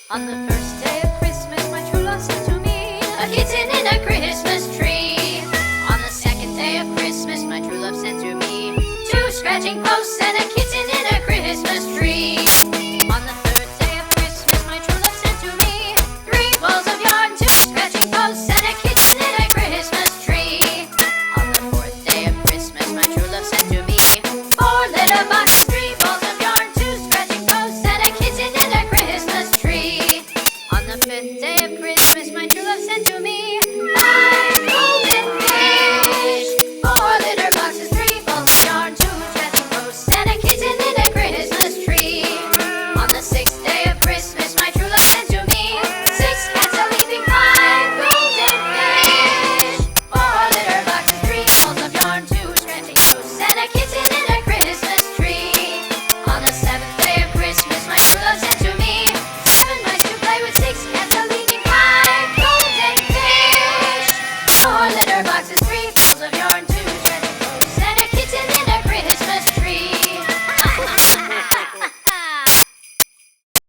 On the first day of Christmas, my true love sent to me a kitten in a Christmas tree. On the second day of Christmas, my true love sent to me two scratching posts and a kitten in a Christmas tree. On the third day of Christmas, my true love sent to me three balls of yarn, two scratching posts, and a kitten in a Christmas tree. On the fourth day of Christmas, my true love sent to me four litter boxes, three balls of yarn, two scratching posts, and a kitten in a Christmas tree. On the fifth day of Christmas, my true love sent to me five golden fish, four litter boxes, three balls of yarn, two scratching posts, and a kitten in a Christmas tree. On the sixth day of Christmas, my true love sent to me six cats a leaping, five golden fish, four litter boxes, three balls of yarn, two scratching posts, and a kitten in a Christmas tree. On the seventh day of Christmas, my true love sent to me seven mice to play with, six cats a leaping, five golden fish, four